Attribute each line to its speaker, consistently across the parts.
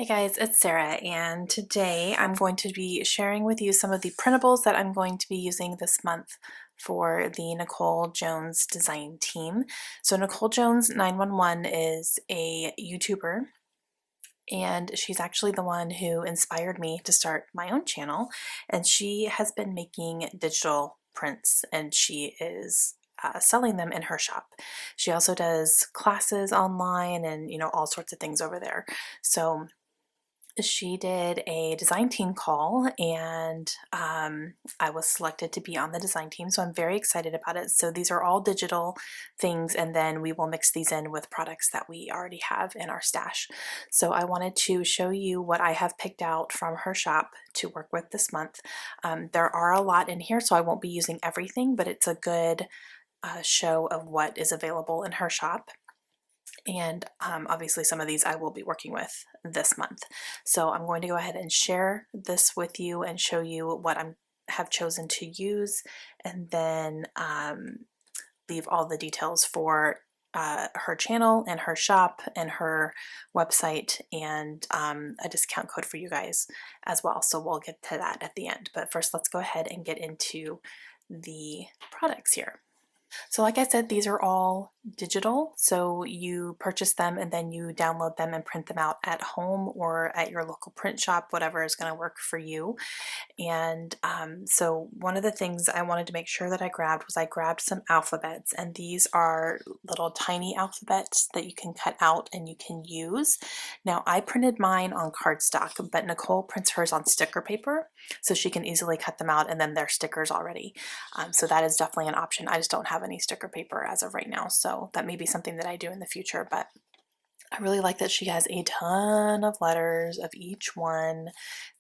Speaker 1: Guys, it's Sarah, and today I'm going to be sharing with you some of the printables that I'm going to be using this month for the Nicole Jones design team. So Nicole Jones 911 is a YouTuber, and she's actually the one who inspired me to start my own channel, and she has been making digital prints, and she is selling them in her shop. She also does classes online and all sorts of things over there. So she did a design team call, and I was selected to be on the design team, so I'm very excited about it. So these are all digital things, and then we will mix these in with products that we already have in our stash. So I wanted to show you what I have picked out from her shop to work with this month. There are a lot in here, so I won't be using everything, but it's a good show of what is available in her shop. And obviously some of these I will be working with this month. So I'm going to go ahead and share this with you and show you what I have chosen to use, and then leave all the details for her channel and her shop and her website, and a discount code for you guys as well. So we'll get to that at the end. But first, let's go ahead and get into the products here. So like I said, these are all digital, so you purchase them and then you download them and print them out at home or at your local print shop, whatever is going to work for you. And so one of the things I wanted to make sure that I grabbed some alphabets, and these are little tiny alphabets that you can cut out and you can use. Now I printed mine on cardstock, but Nicole prints hers on sticker paper, so she can easily cut them out and then they're stickers already. So that is definitely an option. I just don't have any sticker paper as of right now, so that may be something that I do in the future, but I really like that she has a ton of letters of each one.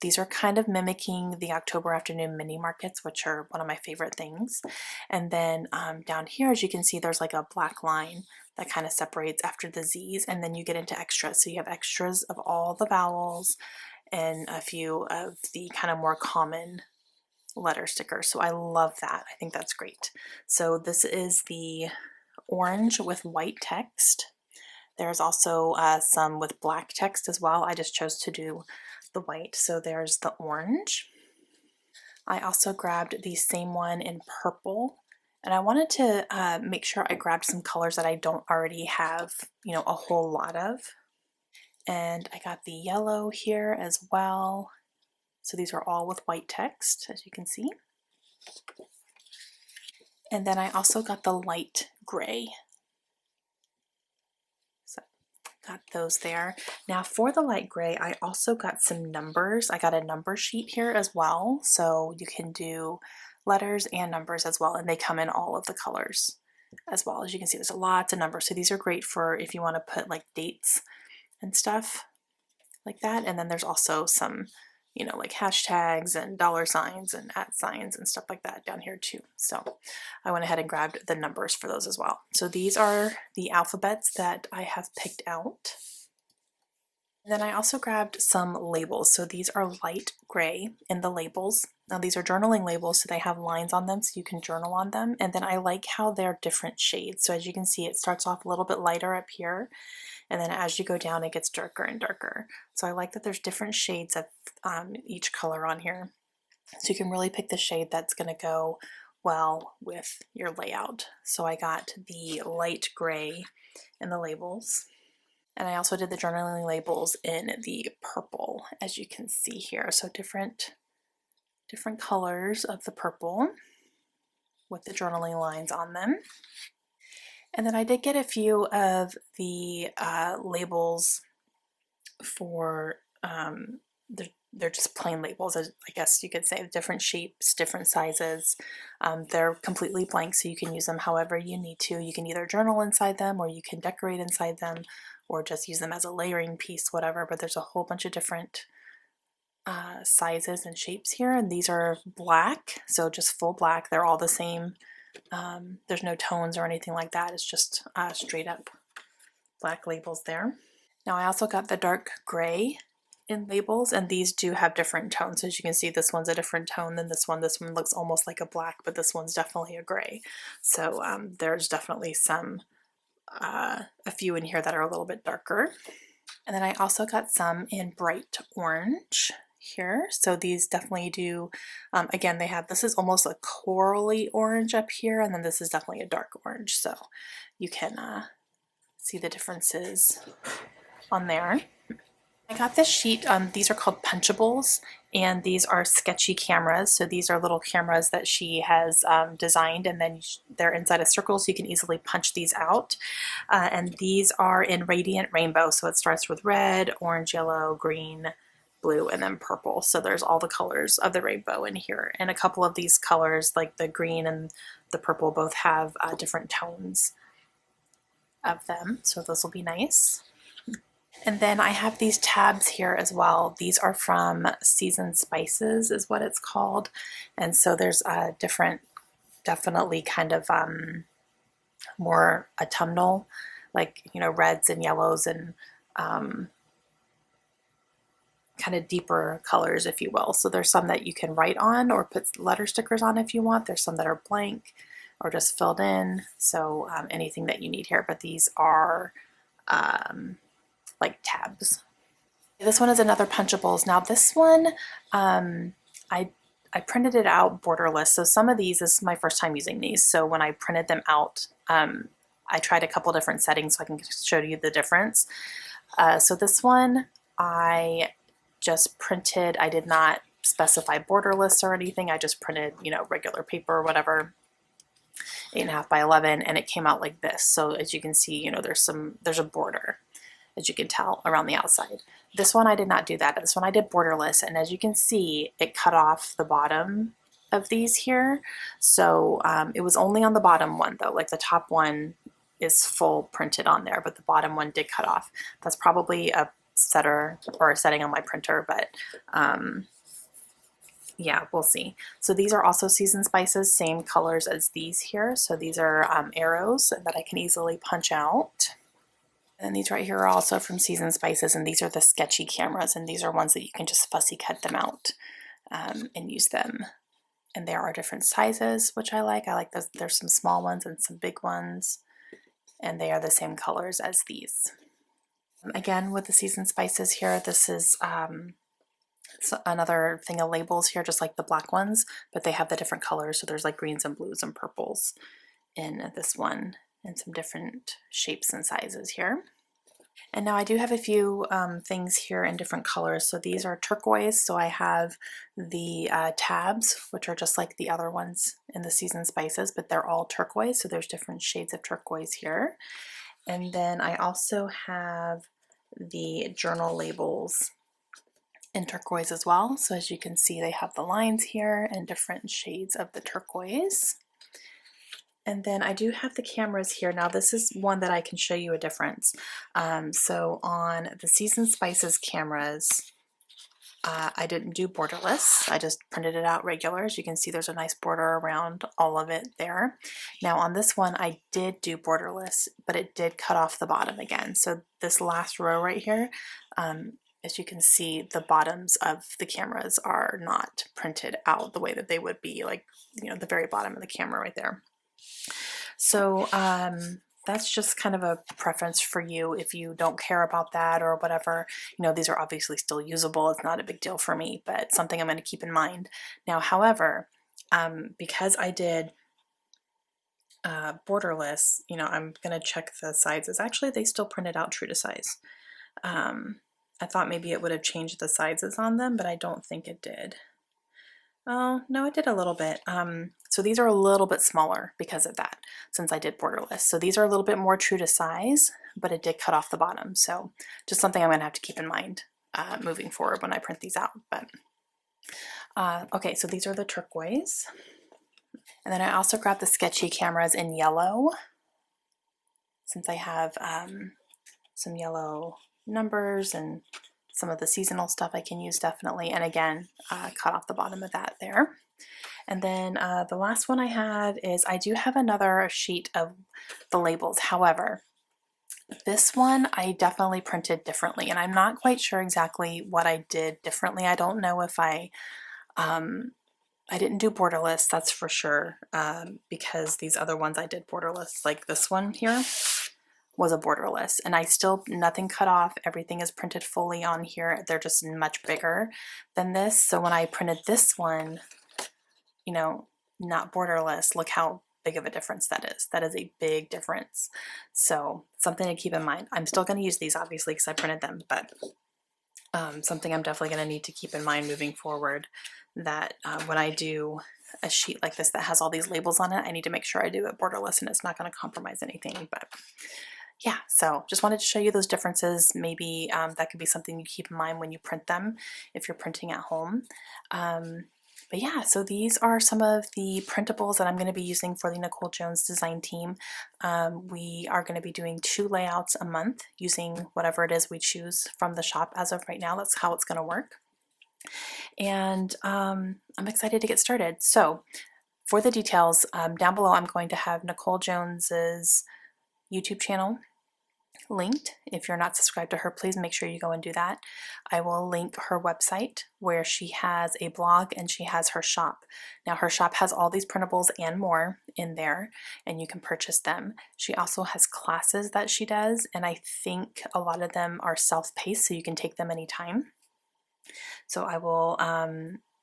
Speaker 1: These are kind of mimicking the October afternoon mini markets, which are one of my favorite things. And then down here, as you can see, there's like a black line that kind of separates after the Z's, and then you get into extras. So you have extras of all the vowels and a few of the kind of more common letter stickers. So I love that. I think that's great. So this is the orange with white text. There's also some with black text as well. I just chose to do the white. So there's the orange. I also grabbed the same one in purple, and I wanted to make sure I grabbed some colors that I don't already have, a whole lot of. And I got the yellow here as well. So these are all with white text, as you can see. And then I also got the light gray. So got those there. Now for the light gray, I also got some numbers. I got a number sheet here as well. So you can do letters and numbers as well, and they come in all of the colors as well. As you can see, there's lots of numbers. So these are great for if you want to put like dates and stuff like that. And then there's also some like hashtags and dollar signs and @ signs and stuff like that down here too. So I went ahead and grabbed the numbers for those as well. So these are the alphabets that I have picked out. And then I also grabbed some labels. So these are light gray in the labels. Now these are journaling labels, so they have lines on them so you can journal on them. And then I like how they're different shades. So as you can see, it starts off a little bit lighter up here, and then as you go down, it gets darker and darker. So I like that there's different shades of each color on here. So you can really pick the shade that's going to go well with your layout. So I got the light gray in the labels. And I also did the journaling labels in the purple, as you can see here. So different colors of the purple with the journaling lines on them. And then I did get a few of the labels for, they're just plain labels, I guess you could say, different shapes, different sizes. They're completely blank, so you can use them however you need to. You can either journal inside them, or you can decorate inside them, or just use them as a layering piece, whatever. But there's a whole bunch of different sizes and shapes here, and these are black, so just full black. They're all the same. There's no tones or anything like that. It's just straight up black labels there. Now I also got the dark gray in labels, and these do have different tones. As you can see, this one's a different tone than this one. This one looks almost like a black, but this one's definitely a gray. So there's definitely some, a few in here that are a little bit darker. And then I also got some in bright orange here. So these definitely do, again, they have, this is almost a corally orange up here, and then this is definitely a dark orange. So you can see the differences on there. I got this sheet, these are called punchables, and these are sketchy cameras. So these are little cameras that she has designed, and then they're inside a circle so you can easily punch these out. And these are in radiant rainbow. So it starts with red, orange, yellow, green, blue, and then purple. So there's all the colors of the rainbow in here. And a couple of these colors, like the green and the purple, both have different tones of them. So this will be nice. And then I have these tabs here as well. These are from Seasoned Spices is what it's called. And so there's different, definitely kind of more autumnal, like, you know, reds and yellows and kind of deeper colors, if you will. So there's some that you can write on or put letter stickers on if you want. There's some that are blank or just filled in. So anything that you need here, but these are like tabs. This one is another punchables. Now this one, I printed it out borderless. So some of these, this is my first time using these. So when I printed them out, I tried a couple different settings so I can show you the difference. So this one, I just printed, I did not specify borderless or anything. I just printed, you know, regular paper or whatever, 8.5 by 11, and it came out like this. So as you can see, you know, there's a border, as you can tell, around the outside. This one I did not do that. This one I did borderless, and as you can see, it cut off the bottom of these here. So it was only on the bottom one though, like the top one is full printed on there, but the bottom one did cut off. That's probably a setter or a setting on my printer, but yeah, we'll see. So these are also Seasoned Spices, same colors as these here. So these are arrows that I can easily punch out. And these right here are also from Seasoned Spices, and these are the sketchy cameras, and these are ones that you can just fussy cut them out and use them. And there are different sizes, which I like. I like those. There's some small ones and some big ones, and they are the same colors as these. Again, with the Seasoned Spices here, this is another thing of labels here, just like the black ones, but they have the different colors. So there's like greens and blues and purples in this one, and some different shapes and sizes here. And now I do have a few things here in different colors. So these are turquoise. So I have the tabs, which are just like the other ones in the Seasoned Spices, but they're all turquoise. So there's different shades of turquoise here. And then I also have the journal labels in turquoise as well. So as you can see, they have the lines here and different shades of the turquoise. And then I do have the cameras here. Now this is one that I can show you a difference. So on the Seasoned Spices cameras, I didn't do borderless. I just printed it out regular. As you can see, there's a nice border around all of it there. Now on this one, I did do borderless, but it did cut off the bottom again. So this last row right here, as you can see, the bottoms of the cameras are not printed out the way that they would be, like, you know, the very bottom of the camera right there. So that's just kind of a preference for you if you don't care about that or whatever. You know, these are obviously still usable. It's not a big deal for me, but something I'm going to keep in mind. Now, however, because I did borderless, you know, I'm going to check the sizes. Actually, they still printed out true to size. I thought maybe it would have changed the sizes on them, but I don't think it did. Oh, no, it did a little bit. So these are a little bit smaller because of that, since I did borderless. So these are a little bit more true to size, but it did cut off the bottom. So just something I'm going to have to keep in mind moving forward when I print these out. But okay, so these are the turquoise. And then I also grabbed the sketchy cameras in yellow, since I have some yellow numbers and some of the seasonal stuff I can use definitely. And again, cut off the bottom of that there. And then the last one I have is, I do have another sheet of the labels. However, this one I definitely printed differently, and I'm not quite sure exactly what I did differently. I don't know if I didn't do borderless, that's for sure, because these other ones I did borderless, like this one here. was a borderless, and I still, nothing cut off, everything is printed fully on here. They're just much bigger than this. So when I printed this one, you know, not borderless, look how big of a difference that is. That is a big difference. So something to keep in mind. I'm still going to use these obviously because I printed them, but something I'm definitely going to need to keep in mind moving forward, that when I do a sheet like this that has all these labels on it, I need to make sure I do it borderless and it's not going to compromise anything. But yeah, so just wanted to show you those differences. Maybe that could be something you keep in mind when you print them if you're printing at home. But yeah, so these are some of the printables that I'm going to be using for the Nicole Jones design team. We are going to be doing 2 layouts a month using whatever it is we choose from the shop as of right now. That's how it's going to work. And I'm excited to get started. So for the details, down below I'm going to have Nicole Jones's YouTube channel linked. If you're not subscribed to her, please make sure you go and do that. I will link her website where she has a blog and she has her shop. Now her shop has all these printables and more in there, and you can purchase them. She also has classes that she does, and I think a lot of them are self-paced, so you can take them anytime. So I will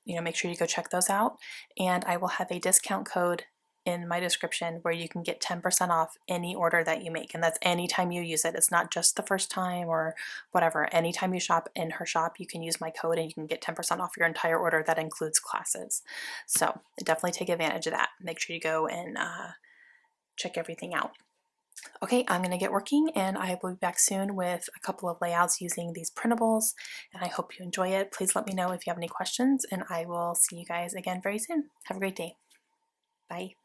Speaker 1: make sure you go check those out, and I will have a discount code in my description where you can get 10% off any order that you make, and that's anytime you use it. It's not just the first time or whatever. Anytime you shop in her shop, you can use my code and you can get 10% off your entire order. That includes classes. So definitely take advantage of that. Make sure you go and check everything out. Okay, I'm going to get working, and I will be back soon with a couple of layouts using these printables, and I hope you enjoy it. Please let me know if you have any questions, and I will see you guys again very soon. Have a great day. Bye.